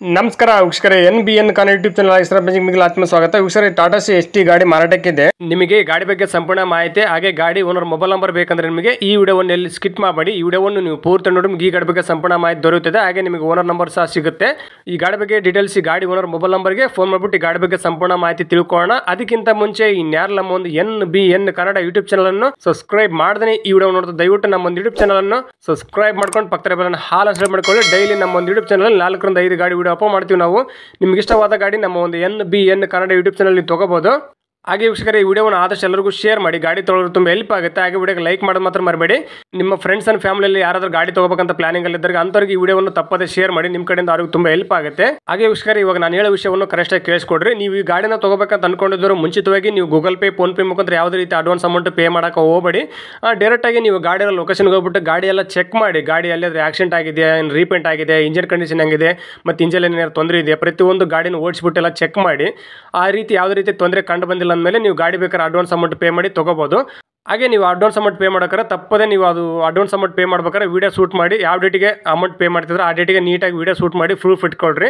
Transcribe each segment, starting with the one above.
ನಮಸ್ಕಾರ ವೀಕ್ಷಕರೇ, NBN ಕಾನ್ YouTube channel ನಿಮಗೆ ಆತ್ಮ ಸ್ವಾಗತ. ವೀಕ್ಷಕರೇ, ಟಾಟಾ ಸಿ ST ಗಾಡಿ ಮಾರಾಟಕ್ಕಿದೆ. ನಿಮಗೆ ಗಾಡಿ ಬಗ್ಗೆ ಸಂಪೂರ್ಣ ಮಾಹಿತಿ ಹಾಗೆ ಗಾಡಿ ಓನರ್ ಮೊಬೈಲ್ ನಂಬರ್ ಬೇಕಂದ್ರೆ ನಿಮಗೆ ಈ ವಿಡಿಯೋವನ್ನು ಎಲ್ಲಿ ಸ್ಕಿಪ್ ಮಾಡಬೇಡಿ. ಈ ವಿಡಿಯೋವನ್ನು ನೀವು ಪೂರ್ತಿ ನೋಡಿ ನಿಮಗೆ ಈ ಗಾಡಿ ಬಗ್ಗೆ ಸಂಪೂರ್ಣ ಮಾಹಿತಿ ದೊರೆಯುತ್ತದೆ. ಹಾಗೆ ನಿಮಗೆ ಓನರ್ ನಂಬರ್ ಸಹ ಸಿಗುತ್ತೆ. ಈ ಗಾಡಿ ಬಗ್ಗೆ ಡೀಟೇಲ್ಸ್ ಈ ಗಾಡಿ ಓನರ್ ಮೊಬೈಲ್ ನಂಬರ್ಗೆ ಫೋನ್ ಮಾಡಿಬಿಟ್ಟು ಈ ಗಾಡಿ ಬಗ್ಗೆ ಸಂಪೂರ್ಣ ಮಾಹಿತಿ ತಿಳ್ಕೊಳ್ಳೋಣ. ಅದಕ್ಕಿಂತ ಮುಂಚೆ ಇನ್ಯಾರು ನಮ್ಮ ಒಂದು NBN ಕನ್ನಡ ಯೂಟ್ಯೂಬ್ ಚಾನಲ್ ಅನ್ನು ಸಬ್ಸ್ಕ್ರೈಬ್ ಮಾಡದೇ ಈ ವಿಡಿಯೋ ನೋಡ್ತಾ ದಯವಿಟ್ಟು ನಮ್ಮ ಒಂದು ಯೂಟ್ಯೂಬ್ ಚಾನಲ್ ಅನ್ನು ಸಬ್ಸ್ಕ್ರೈಬ್ ಮಾಡ್ಕೊಂಡು ಪಕ್ಕದ ಬೆಲ್ಲನ್ನು ಹಾಲ್ ಅನ್ಸಲ್ ಮಾಡ್ಕೊಳ್ಳಿ. ಡೈಲಿ ನಮ್ಮ ಒಂದು ಯೂಟ್ಯೂಬ್ ಚಾನಲ್ 4 ರಿಂದ 5 ಗಾಡಿ ವಿಡಿಯೋ ಅಪ್ಲೋಡ್ ಮಾಡ್ತೀವಿ ನಾವು. ನಿಮ್ಗೆ ಇಷ್ಟವಾದ ಗಾಡಿ ನಮ್ಮ ಒಂದು NBN ಕನ್ನಡ ಯೂಟ್ಯೂಬ್ ಚಾನಲ್ ನೀವು ತಗೋಬಹುದು. ಹಾಗೆ ವೀಕ್ಷಕರೇ, ಈ ವಿಡಿಯೋವನ್ನು ಆದಷ್ಟು ಎಲ್ಲರಿಗೂ ಶೇರ್ ಮಾಡಿ. ಗಾಡಿ ತೊಗೊಳ್ಳೋದು ತುಂಬ ಹೆಲ್ಪ್ ಆಗುತ್ತೆ. ಹಾಗೆ ವಿಡಿಯೋಗೆ ಲೈಕ್ ಮಾಡೋದು ಮಾತ್ರ ಮರಬೇಡಿ. ನಿಮ್ಮ ಫ್ರೆಂಡ್ಸ್ ಅಂಡ್ ಫ್ಯಾಮಿಲಿಯಲ್ಲಿ ಯಾರಾದರೂ ಗಾಡಿ ತಗೋಬೇಕಂತ ಪ್ಲಾನಿಂಗ್ ಅಲ್ಲಿ ಇದ್ದರೆ ಅಂಥವ್ರಿಗೆ ಈ ವಿಡಿಯೋವನ್ನು ತಪ್ಪದೇ ಶೇರ್ ಮಾಡಿ. ನಿಮ್ಮ ಕಡೆಯಿಂದ ಅವ್ರಿಗೆ ತುಂಬ ಹೆಲ್ಪ್ ಆಗುತ್ತೆ. ಹಾಗೆ ವೀಕ್ಷಕರೇ, ಇವಾಗ ನಾನು ಹೇಳೋ ವಿಷಯವನ್ನು ಕರೆಕ್ಟಾಗಿ ಕೇಳಿಸ್ಕೊಡ್ರಿ. ನೀವು ಈ ಗಾಡಿನ ತಗೋಬೇಕಂತ ಅನ್ಕೊಂಡಿದ್ರು ಮುಂಚಿತವಾಗಿ ನೀವು ಗೂಗಲ್ ಪೇ, ಫೋನ್ ಪೇ ಮುಖಾಂತರ ಯಾವುದೇ ರೀತಿ ಅಡ್ವಾನ್ಸ್ ಅಮೌಂಟ್ ಪೇ ಮಾಡೋಕೆ ಹೋಗಬೇಡಿ. ಡೈರೆಕ್ಟಾಗಿ ನೀವು ಗಾಡಿಯ ಲೊಕೇಶನ್ಗೆ ಹೋಗ್ಬಿಟ್ಟು ಗಾಡಿ ಎಲ್ಲ ಚೆಕ್ ಮಾಡಿ. ಗಾಡಿ ಎಲ್ಲಿಯಾದ್ರೂ ಆಕ್ಸಿಡೆಂಟ್ ಆಗಿದೆ, ಏನು ರೀಪೇಂಟ್ ಆಗಿದೆ, ಇಂಜಿನ್ ಕಂಡೀಷನ್ ಹೆಂಗಿದೆ, ಮತ್ತು ಇಂಜಿನ್ ಏನಾದ್ರು ತೊಂದರೆ ಇದೆ, ಪ್ರತಿಯೊಂದು ಗಾಡಿನ ಓಡಿಸ್ಬಿಟ್ಟು ಎಲ್ಲ ಚೆಕ್ ಮಾಡಿ. ಆ ರೀತಿ ಯಾವುದೇ ರೀತಿ ತೊಂದರೆ ಕಂಡು ಬಂದಿಲ್ಲ ಅಂದಮೇಲೆ ನೀವು ಗಾಡಿ ಬೇಕಾದ್ರೆ ಅಡ್ವಾನ್ಸ್ ಅಮೌಂಟ್ ಪೇ ಮಾಡಿ ತಗೋಬಹುದು. ಹಾಗೆ ನೀವು ಅಡ್ವಾನ್ಸ್ ಅಮೌಂಟ್ ಪೇ ಮಾಡೋಕ್ರೆ ತಪ್ಪದೆ ನೀವು ಅದು ಅಡ್ವಾನ್ಸ್ ಅಮೌಂಟ್ ಪೇ ಮಾಡ್ಬೇಕಾದ್ರೆ ವಿಡಿಯೋ ಶೂಟ್ ಮಾಡಿ. ಯಾವ ಡೇಟಿಗೆ ಅಮೌಂಟ್ ಪೇ ಮಾಡ್ತಿದ್ರೆ ಆ ಡೇಟಿಗೆ ನೀಟಾಗಿ ವಿಡಿಯೋ ಶೂಟ್ ಮಾಡಿ ಪ್ರೂಫ್ ಇಟ್ಕೊಳ್ರಿ.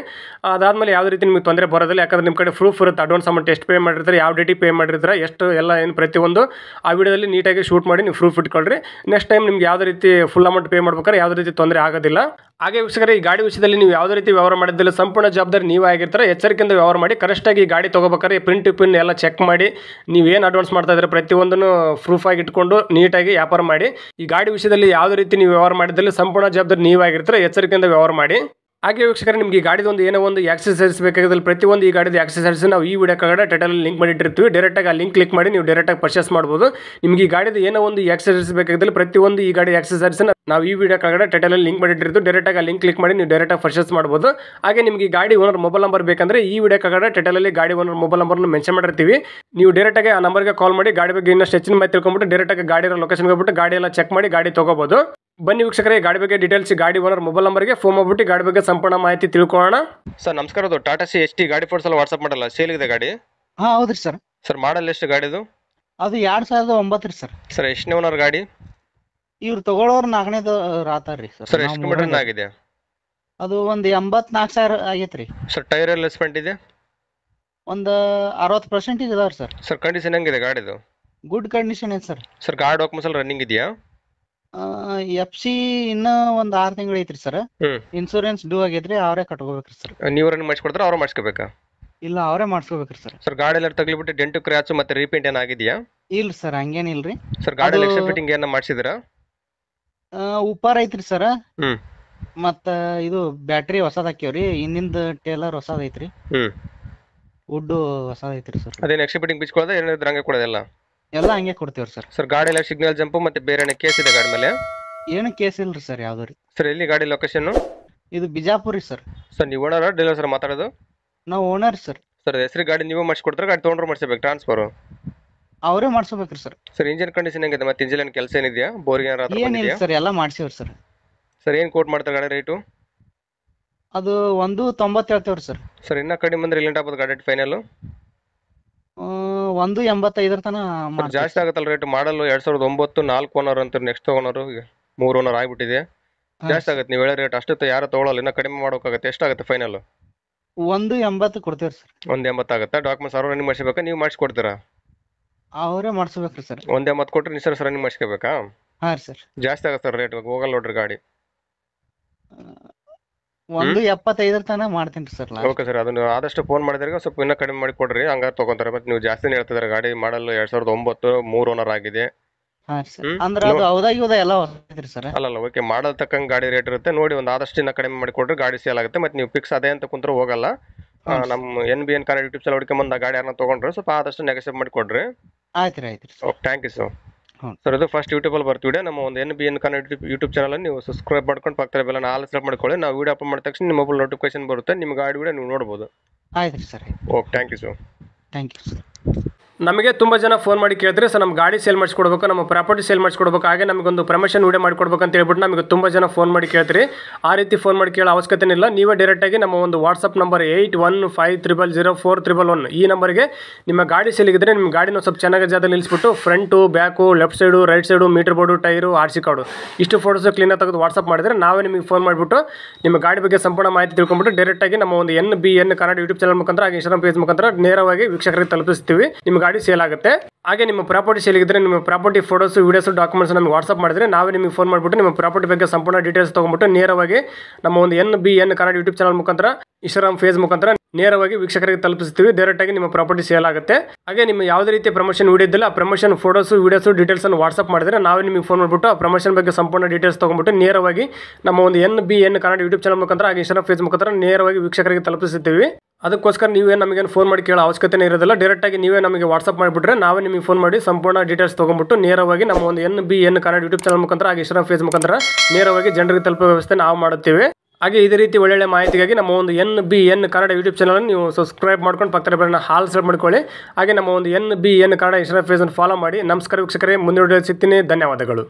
ಅದಾದಮೇಲೆ ಯಾವುದೇ ರೀತಿ ನಿಮಗೆ ತೊಂದರೆ ಬರೋದಿಲ್ಲ. ಯಾಕಂದ್ರೆ ನಿಮ್ಮ ಕಡೆ ಪ್ರೂಫ್ ಇರುತ್ತೆ. ಅಡ್ವಾನ್ಸ್ ಅಮೌಂಟ್ ಎಷ್ಟು ಪೇ ಮಾಡಿರ್ತಾರೆ, ಯಾವ ಡೇಟಿಗೆ ಪೇ ಮಾಡಿರ್ತಾರೆ, ಎಷ್ಟು ಎಲ್ಲ ಏನು ಪ್ರತಿಯೊಂದು ಆ ವಿಡಿಯೋದಲ್ಲಿ ನೀಟಾಗಿ ಶೂಟ್ ಮಾಡಿ ನೀವು ಪ್ರೂಫ್ ಇಟ್ಕೊಳ್ರಿ. ನೆಕ್ಸ್ಟ್ ಟೈಮ್ ನಿಮ್ಗೆ ಯಾವುದೇ ರೀತಿ ಫುಲ್ ಅಮೌಂಟ್ ಪೇ ಮಾಡ್ಬೇಕಾದ್ರೆ ಯಾವುದೇ ರೀತಿ ತೊಂದರೆ ಆಗೋದಿಲ್ಲ. ಹಾಗೆ ವೀಕ್ಷಕರೇ, ಈ ಗಾಡಿ ವಿಷಯದಲ್ಲಿ ನೀವು ಯಾವುದೇ ರೀತಿ ವ್ಯವಹಾರ ಮಾಡಿದ್ದಿಲ್ಲ, ಸಂಪೂರ್ಣ ಜವಾಬ್ದಾರಿ ನೀವೇ ಆಗಿರ್ತಾರೆ. ಎಚ್ಚರಿಕೆಯಿಂದ ವ್ಯವಹಾರ ಮಾಡಿ. ಕರೆಕ್ಟಾಗಿ ಗಾಡಿ ತೊಗೋಬೇಕಾದ್ರೆ ಪ್ರಿಂಟ್ ಪಿನ್ ಎಲ್ಲ ಚೆಕ್ ಮಾಡಿ. ನೀವೇನು ಅಡ್ವಾನ್ಸ್ ಮಾಡ್ತಾ ಇದ್ರೆ ಪ್ರತಿಯೊಂದನ್ನು ಪ್ರೂಫ್ ಆಗಿ ಇಟ್ಕೊಂಡು ನೀಟಾಗಿ ವ್ಯಾಪಾರ ಮಾಡಿ. ಈ ಗಾಡಿ ವಿಷಯದಲ್ಲಿ ಯಾವುದೇ ರೀತಿ ನೀವು ವ್ಯವಹಾರ ಮಾಡಿದ್ದಲ್ಲಿ ಸಂಪೂರ್ಣ ಜವಾಬ್ದಾರಿ ನೀವೇ ಆಗಿರ್ತಾರೆ. ಎಚ್ಚರಿಕೆಯಿಂದ ವ್ಯವಹಾರ ಮಾಡಿ. ಹಾಗೆ ವೀಕ್ಷಕರೇ, ನಿಮಗೆ ಈ ಗಾಡಿದೊಂದು ಏನೋ ಒಂದು ಆಕ್ಸೆಸರೀಸ್ ಬೇಕಾಗಿದ್ದಲ್ಲಿ ಪ್ರತಿಯೊಂದು ಈ ಗಾಡಿದ ಆಕ್ಸೆಸರೀಸ್ ನಾವು ಈ ವಿಡಿಯೋ ಕೆಳಗಡೆ ಟೈಟಲ್ ಲಿಂಕ್ ಮಾಡಿಟ್ಟಿರ್ತೀವಿ. ಡೈರೆಕ್ಟಾಗಿ ಆ ಲಿಂಕ್ ಕ್ಲಿಕ್ ಮಾಡಿ ನೀವು ಡೈರೆಕ್ಟಾಗಿ ಪರ್ಚೇಸ್ ಮಾಡ್ಬೋದು. ನಿಮಗೆ ಈ ಗಾಡಿದ ಏನೋ ಒಂದು ಆಕ್ಸೆಸರೀಸ್ ಬೇಕಾಗಿದ್ದಲ್ಲಿ ಪ್ರತಿಯೊಂದು ಈ ಗಾಡಿ ಆಕ್ಸೆಸರೀಸ್ ನಾವು ಈ ವಿಡಿಯೋ ಕೆಳಗಡೆ ಟೈಟಲ್ ಲಿಂಕ್ ಮಾಡಿಟ್ಟಿರ್ತೀವಿ. ಡೈರೆಕ್ಟಾಗಿ ಆ ಲಿಂಕ್ ಕ್ಲಿಕ್ ಮಾಡಿ ನೀವು ಡೈರೆಕ್ಟಾಗಿ ಪರ್ಚೇಸ್ ಮಾಡ್ಬೋದು. ಹಾಗೆ ನಿಮಗೆ ಈ ಗಾಡಿ ಓನರ್ ಮೊಬೈಲ್ ನಂಬರ್ ಬೇಕಂದ್ರೆ ಈ ವಿಡಿಯೋ ಕೆಳಗಡೆ ಟೈಟಲಲ್ಲಿ ಗಾಡಿ ಓನರ್ ಮೊಬೈಲ್ ನಂಬರ್ನ ಮೆನ್ಷನ್ ಮಾಡಿರ್ತೀವಿ. ನೀವು ಡೈರೆಕ್ಟಾಗಿ ಆ ನಂಬರ್ಗೆ ಕಾಲ್ ಮಾಡಿ ಗಾಡಿ ಬಗ್ಗೆ ಇನ್ನಷ್ಟು ಹೆಚ್ಚಿನ ಮಾಹಿತಿ ತಿಳ್ಕೊಂಬಿಟ್ಟು ಡೈರೆಕ್ಟಾಗಿ ಗಾಡಿ ಲೊಕೇಶನ್ಗೆ ಹೋಗ್ಬಿಟ್ಟು ಗಾಡಿ ಎಲ್ಲ ಚೆಕ್ ಮಾಡಿ ಗಾಡಿ ತಗೋಬಹುದು. ಬನ್ನಿ ವೀಕ್ಷಕರೇ, ಗಾಡಿ ಬಗ್ಗೆ ಡೀಟೇಲ್ಸ್ ಗಾಡಿ ಓನರ್ ಮೊಬೈಲ್ ನಂಬರ್ಗೆ ಫೋನ್ ಮಾಡ್ಬಿಟ್ಟು ಗಾಡಿ ಬಗ್ಗೆ ಸಂಪೂರ್ಣ ಮಾಹಿತಿ ತಿಳ್ಕೊಳ್ಳೋಣ. ಸರ್ ನಮಸ್ಕಾರ, ಅದು ಟಾಟಾ ಸಿ ST ಗಾಡಿ ಫೋಟೋಸ್ ಎಲ್ಲ ವಾಟ್ಸ್ಆಪ್ ಮಾಡಲ್ಲ, ಸೇಲ್ ಇದೆ ಗಾಡಿ? ಹೌದ್ರಿ ಸರ್. ಸರ್ ಮಾಡಲ್ ಎಷ್ಟು ಗಾಡಿದು? ಅದು 2009 ರೀ ಸರ್. ಸರ್ ಎಷ್ಟನೇ ಓನರ್ ಗಾಡಿ? ಇವ್ರು ತಗೊಳ್ಳೋರು 4ನೇದು ರಾತಾರ್ರಿ ಸರ್. ಸರ್ ಎಷ್ಟು ಕಿಲೋಮೀಟರ್ ಆಗಿದೆ? ಅದು ಒಂದು 84,000 ಆಗೈತ್ರಿ. ಸರ್ ಟೈರ್ ಎಲ್ಲ ಸ್ಪೆಂಟ್ ಇದೆ? ಒಂದು 60% ಇದಾವ್ರಿ ಸರ್. ಸರ್ ಕಂಡೀಷನ್ ಹೆಂಗಿದೆ ಗಾಡಿದು? ಗುಡ್ ಕಂಡೀಷನ್ ಇದೆ ಸರ್. ಸರ್ ಗಾಡಿ ಡಾಕ್ಯುಮೆಂಟ್ಸ್ ಎಲ್ಲ ರನ್ನಿಂಗ್ ಇದೆಯಾ? FC ಇನ್ನೂ ಒಂದು 6 ತಿಂಗಳು ಐತ್ರಿ ಸರ್. ಇನ್ಸೂರೆನ್ಸ್ ಡ್ಯೂ ಆಗೈತ್ರಿ, ಅವರೇ ಕಟ್ಕೋಬೇಕ್ರಿ ಸರ್. ನೀವು ರನ್ ಮಾಡಿಸ್ಕೊಡ್ತಾರೆ ಅವ್ರು ಮಾಡಿಸ್ಕೋಬೇಕಾ? ಇಲ್ಲ, ಅವರೇ ಮಾಡಿಸ್ಕೋಬೇಕ್ರಿ ಸರ್. ಸರ್ ಗಾಡಿ ಎಲ್ಲ ತಗ್ಲಿಬಿಟ್ಟು ಡೆಂಟು ಕ್ರ್ಯಾಚ್ ಮತ್ತೆ ರೀಪೇಂಟ್ ಏನಾಗಿದೆಯಾ? ಇಲ್ಲ ಸರ್, ಹಂಗೇನಿಲ್ರಿ. ಸರ್ ಗಾಡಿ ಎಕ್ಸ್ಟ್ರಾ ಫಿಟ್ಟಿಂಗ್ ಏನ ಮಾಡಿಸಿದ್ರಾ? ಉಪ್ಪಾರ ಐತ್ರಿ ಸರ್. ಮತ್ತ ಇದು ಬ್ಯಾಟ್ರಿ ಹೊಸದ್ ಹಾಕ್ಯವ್ರಿ. ಹಿಂದಿಂದ ಟೇಲರ್ ಹೊಸದ್ ಐತ್ರಿ. ವುಡ್ ಹೊಸದ್ ಐತ್ರಿ ಸರ್. ಅದೇನು ಎಕ್ಸ್ಟ್ರಾ ಫಿಟ್ಟಿಂಗ್ ಬಿಚ್ಕೊಳ್ಳೋದ ಏನಾದ್ರು ಹಂಗೆ ಕೊಡೋದೆಲ್ಲ? ಎಲ್ಲ ಹಂಗೆ ಕೊಡ್ತೇವ್ರಿ ಸರ್. ಸರ್ ಗಾಡಿ ಎಲ್ಲ ಸಿಗ್ನಲ್ ಜಂಪ್ ಮತ್ತೆ ಬೇರೆ ಕೇಸ್ ಇದೆ ಗಾಡಿ ಮೇಲೆ? ಏನು ಕೇಸ್ ಇಲ್ರಿ ಸರ್, ಯಾವ್ದು ರೀ. ಸರ್ ಎಲ್ಲಿ ಗಾಡಿ ಲೊಕೇಶನ್? ಇದು ಬಿಜಾಪುರ್ ರೀ ಸರ್. ಸರ್ ನೀವು ಓನರ್ ಡೀಲರ್ ಸರ್ ಮಾತಾಡೋದು? ನಾವು ಓನರ್ ಸರ್. ಸರ್ ಹೆಸರು ಗಾಡಿ ನೀವು ಮಾಡಿಸ್ಕೊಡ್ತಾರೆ, ಗಾಡಿ ತೊಗೊಂಡ್ರು ಮಾಡಿಸ್ಬೇಕು ಟ್ರಾನ್ಸ್ಫರ್? ಅವರೇ ಮಾಡಿಸ್ಬೇಕ್ರಿ ಸರ್. ಸರ್ ಇಂಜಿನ್ ಕಂಡೀಷನ್ ಹೆಂಗಿದೆ, ಮತ್ತೆ ಇಂಜಿನ್ ಏನು ಕೆಲಸ ಏನಿದೆಯಾ, ಬೋರಿಂಗ್ ಏನಿಲ್ಲ ಸರ್, ಎಲ್ಲ ಮಾಡ್ಸಿವ್ರಿ ಸರ್. ಸರ್ ಏನು ಕೋಟ್ ಮಾಡ್ತಾರೆ ಗಾಡಿ ರೇಟು? ಅದು 190 ಹೇಳ್ತೇವ್ರಿ ಸರ್. ಸರ್ ಇನ್ನ ಕಡಿಮೆ ಬಂದ್ರೆ ಇಲ್ಲಿ ಆಗ್ಬೋದು ಗಾಡಿ ಫೈನಲ್? 185 ತನ ಜಾಸ್ತಿ ಆಗುತ್ತಲ್ಲ ರೇಟ್. ಮಾಡಲ್ 2009, 4 ಓನರ್ ಅಂತ, ನೆಕ್ಸ್ಟ್ ಓನರ್ 3 ಓನರ್ ಆಗ್ಬಿಟ್ಟಿದೆ. ಜಾಸ್ತಿ ಆಗುತ್ತೆ ನೀವು ಹೇಳೋ ರೇಟ್. ಅಷ್ಟು ಯಾರು ತಗೊಳ್ಳಲ್ಲ, ಇನ್ನ ಕಡಿಮೆ ಮಾಡೋಕ್ಕಾಗತ್ತೆ. ಎಷ್ಟಾಗುತ್ತೆ ಫೈನಲ್? 180 ಕೊಡ್ತೇವ್ರಿ ಸರ್. 180 ಆಗುತ್ತಾ? ಡಾಕ್ಯುಮೆಂಟ್ಸ್ ಅವ್ರು ರನ್ನಿಂಗ್ ಮಾಡಿಸ್ಬೇಕಾ, ನೀವು ಮಾಡಿಸ್ಕೊಡ್ತೀರಾ? ಅವರೇ ಮಾಡಿಸ್ಬೇಕ್ರಿ ಸರ್. 180 ಕೊಟ್ಟರೆ ನೀವು ಸರ್ ರನ್ನಿಂಗ್ ಮಾಡಿಸ್ಕೋಬೇಕಾ? ಹಾ ಸರ್. ಜಾಸ್ತಿ ಆಗುತ್ತೆ ಸರ್ ರೇಟ್, ಹೋಗಲ್ಲ ನೋಡ್ರಿ ಗಾಡಿ. 175 ತನ ಮಾಡ್ತೀನಿ ಸರ್. ಓಕೆ ಸರ್, ಅದನ್ನು ಆದಷ್ಟು ಫೋನ್ ಮಾಡಿದ್ರೆ ಸ್ವಲ್ಪ ಇನ್ನೂ ಕಡಿಮೆ ಮಾಡಿ ಕೊಡ್ರಿ, ಹಂಗಾರೆ ತಗೊಂತಾರೆ. ಮತ್ತೆ ನೀವು ಜಾಸ್ತಿನೇ ಹೇಳ್ತಿದ್ದಾರೆ. ಗಾಡಿ ಮಾಡಲ್ 2009, 3 ಓನರ್ ಆಗಿದೆ. ಅಂದ್ರೆ ಅದು ಹೌದಾಗಿ ಎಲ್ಲ ಹೊಸದ್ರಿ ಸರ್. ಅಲ್ಲ ಓಕೆ, ಮಾಡಲ್ ತಕ್ಕಂಗೆ ಗಾಡಿ ರೇಟ್ ಇರುತ್ತೆ ನೋಡಿ. ಒಂದು ಆದಷ್ಟು ಇನ್ನ ಕಡಿಮೆ ಮಾಡಿ ಕೊಡ್ರಿ, ಗಾಡಿ ಸೇಲ್ ಆಗುತ್ತೆ. ಮತ್ತೆ ನೀವು ಫಿಕ್ಸ್ ಅದೇ ಅಂತ ಕುಂತ್ರೆ ಹೋಗಲ್ಲ. ನಮ್ಮ NBN ಕನ್ನಡ ಯೂಟ್ಯೂಬ್ ಚಾನಲ್ ಹುಡ್ಕೊಂಡ್ ಗಾಡಿ ಯಾರನ್ನ ತಗೊಂಡ್ರೆ ಸ್ವಲ್ಪ ಆದಷ್ಟು ನೆಗೆಸಿವ್ ಮಾಡಿ ಕೊಡ್ರಿ. ಆಯ್ತು ರೀ. Okay, thank you sir. Sir ಇದು ಫಸ್ಟ್ ಯೂಟ್ಯೂಬಲ್ಲಿ ಬರ್ತೀವಿ. ನಮ್ಮ ಒಂದು NBN ಕನ್ನಡ ಯೂಟ್ಯೂಬ್ ಚಾನಲ್ ನೀವು ಸಬ್ಸ್ಕ್ರೈಬ್ ಮಾಡ್ಕೊಂಡು ಪಕ್ಕದ ಬೆಲ್ಲ ಆಲ್ ಸೆಲೆಕ್ಟ್ ಮಾಡ್ಕೊಳ್ಳಿ. ನಾವು ವಿಡಿಯೋ ಅಪ್ಲೋಡ್ ಮಾಡಿದ ತಕ್ಷಣ ನಿಮ್ಮ ಮೊಬೈಲ್ ನೋಟಿಫಿಕೇಶನ್ ಬರುತ್ತೆ. ನಿಮ್ಮ ಗಾಡಿ ವಿಡಿಯೋ ನೀವು ನೋಡ್ಬೋದು. ಆಯ್ತು ರೀ sir. Okay, thank you sir. Thank you sir. ನಮಗೆ ತುಂಬ ಜನ ಫೋನ್ ಮಾಡಿ ಕೇಳ್ತಾರೆ ಸರ್ ನಮ್ಮ ಗಾಡಿ ಸೇಲ್ ಮಾಡಿಸ್ಕೊಡ್ಬೇಕು, ನಮ್ಮ ಪ್ರಾಪರ್ಟಿ ಸೇಲ್ ಮಾಡಿಸ್ಕೊಡ್ಬೇಕು, ಹಾಗೆ ನಮಗೊಂದು ಪ್ರಮೋಷನ್ ವಿಡಿಯೋ ಮಾಡಿಕೊಡ್ಬೇಕು ಅಂತ ಹೇಳ್ಬಿಟ್ಟು ನಮಗೆ ತುಂಬ ಜನ ಫೋನ್ ಮಾಡಿ ಕೇಳ್ತೀರಿ. ಆ ರೀತಿ ಫೋನ್ ಮಾಡಿ ಕೇಳೋ ಅವಶ್ಯಕತೆ ಇಲ್ಲ. ನೀವೇ ಡೈರೆಕ್ಟಾಗಿ ನಮ್ಮ ಒಂದು ವಾಟ್ಸಪ್ ನಂಬರ್ 81500411 ಈ ನಂಬರ್ಗೆ ನಿಮ್ಮ ಗಾಡಿ ಸೇಲಿಗಿದ್ರೆ ನಿಮ್ಮ ಗಾಡಿನ ಸ್ವಲ್ಪ ಚೆನ್ನಾಗಿ ಜಾಗದಲ್ಲಿ ನಿಲ್ಲಿಸ್ಬಿಟ್ಟು front, back, left side, right side, meter board, tyre, RC card ಇಷ್ಟು ಫೋಟೋಸ್ ಕ್ಲೀನಾಗಿ ತೆಗೆದು ವಾಟ್ಸಪ್ ಮಾಡಿದರೆ ನಾವೇ ನಿಮಗೆ ಫೋನ್ ಮಾಡಿಬಿಟ್ಟು ನಿಮ್ಮ ಗಾಡಿ ಬಗ್ಗೆ ಸಂಪೂರ್ಣ ಮಾಹಿತಿ ತಿಳ್ಕೊಂಡ್ಬಿಟ್ಟು ಡೈರೆಕ್ಟಾಗಿ ನಮ್ಮ ಒಂದು NBN ಕನ್ನಡ ಯೂಟ್ಯೂಬ್ ಚಾನಲ್ ಮುಖಾಂತರ ಹಾಗೆ ಇನ್ಸ್ಟಾಗ್ರಾಮ್ ಪೇಜ್ ಮುಖಾಂತರ ನೇರವಾಗಿ ವೀಕ್ಷಕರಿಗೆ ತಲುಪಿಸ್ತೀವಿ. ನಿಮ್ಮ ಗಾಡಿ ಸೇಲ್ ಆಗುತ್ತೆ. ಹಾಗೆ ನಿಮ್ಮ ಪ್ರಾಪರ್ಟಿ ಸೇಲ್ ಇದ್ದರೆ ನಿಮ್ಮ ಪ್ರಾಪರ್ಟಿ ಫೋಟೋಸ್, ವೀಡಿಯೋಸ್, ಡಾಕ್ಯುಮೆಂಟ್ಸ್ ನಮಗೆ ವಾಟ್ಸಪ್ ಮಾಡಿದ್ರೆ ನಾವೇ ನಿಮಗೆ ಫೋನ್ ಮಾಡಿಬಿಟ್ಟು ನಿಮ್ಮ ಪ್ರಾಪರ್ಟಿ ಬಗ್ಗೆ ಸಂಪೂರ್ಣ ಡೀಟೇಲ್ಸ್ ತೊಗೊಂಡ್ಬಿಟ್ಟು ನೇರವಾಗಿ ನಮ್ಮ ಒಂದು NBN ಕನ್ನಡ ಯೂಟ್ಯೂಬ್ ಚಾನಲ್ ಮುಖಾಂತರ ಇನ್ಸ್ಟಾಗ್ರಾಮ್ ಫೇಸ್ ಮುಖಾಂತರ ನೇರವಾಗಿ ವೀಕ್ಷಕರಿಗೆ ತಲುಪಿಸ್ತೀವಿ. ಡೈರೆಕ್ಟಾಗಿ ನಿಮ್ಮ ಪ್ರಾಪರ್ಟಿ ಸೇಲ್ ಆಗುತ್ತೆ. ಹಾಗೆ ನಿಮ್ಮ ಯಾವುದೇ ರೀತಿಯ ಪ್ರಮೋಷನ್ ವಿಡಿಯೋ ಇದ್ದಿಲ್ಲ ಆ ಪ್ರಮೋಷನ್ ಫೋಟೋಸ್, ವೀಡಿಯೋಸ್, ಡೀಟೇಲ್ಸ್ ಅನ್ನು ವಾಟ್ಸಪ್ ಮಾಡಿದ್ರೆ ನಾವೇ ನಿಮಗೆ ಫೋನ್ ಮಾಡಿಬಿಟ್ಟು ಆ ಪ್ರಮೋಷನ್ ಬಗ್ಗೆ ಸಂಪೂರ್ಣ ಡೀಟೇಲ್ಸ್ ತೊಗೊಂಡ್ಬಿಟ್ಟು ನೇರವಾಗಿ ನಮ್ಮ ಒಂದು NBN ಕನ್ನಡ ಯೂಟ್ಯೂಬ್ ಚಾನಲ್ ಮುಖಾಂತರ ಹಾಗೆ ಇನ್ಸ್ಟಾಗ್ರಾಮ್ ಫೇಸ್ ಮುಖಾಂತರ ನೇರವಾಗಿ ವೀಕ್ಷಕರಿಗೆ ತಲುಪಿಸುತ್ತೀವಿ. ಅದಕ್ಕೋಸ್ಕರ ನೀವೇ ನಮಗೇನು ಫೋನ್ ಮಾಡಿ ಕೇಳೋ ಅವಶ್ಯಕತೆ ಇರೋದಿಲ್ಲ. ಡೈರೆಕ್ಟಾಗಿ ನೀವೇ ನಮಗೆ ವಾಟ್ಸಪ್ ಮಾಡಿಬಿಟ್ರೆ ನಾವೇ ನಿಮಗೆ ಫೋನ್ ಮಾಡಿ ಸಂಪೂರ್ಣ ಡೀಟೇಲ್ಸ್ ತೊಗೊಂಡ್ಬಿಟ್ಟು ನೇರವಾಗಿ ನಮ್ಮ ಒಂದು NBN ಕನ್ನಡ ಯೂಟ್ಯೂಬ್ ಚಾನಲ್ ಮುಖಾಂತರ ಹಾಗೆ ಇನ್ಸ್ಟಾಗ್ರಾಮ್ ಫೇಸ್ ಮುಖಾಂತರ ನೇರವಾಗಿ ಜನರಿಗೆ ತಲುಪೋ ವ್ಯವಸ್ಥೆ ನಾವು ಮಾಡುತ್ತೇವೆ. ಹಾಗೆ ಇದೇ ರೀತಿ ಒಳ್ಳೊಳ್ಳೆ ಮಾಹಿತಿಗಾಗಿ ನಮ್ಮ ಒಂದು NBN ಕನ್ನಡ ಯೂಟ್ಯೂಬ್ ಚಾನಲ್ ನೀವು ಸಬ್ಸ್ಕ್ರೈಬ್ ಮಾಡ್ಕೊಂಡು ಪಕ್ಕದ ಬೆಲ್ಲನ್ನ ಹಾಲ್ ಸೆಟ್ ಮಾಡ್ಕೊಳ್ಳಿ. ಹಾಗೆ ನಮ್ಮ ಒಂದು NBN ಕನ್ನಡ ಇನ್ಸ್ಟಾಗ್ರಾಮ್ ಫೇಸನ್ನು ಫಾಲೋ ಮಾಡಿ. ನಮಸ್ಕಾರ ವೀಕ್ಷಕರೇ, ಮುಂದಿನ ವಿಡಿಯೋ ಸಿಗ್ತೀನಿ. ಧನ್ಯವಾದಗಳು.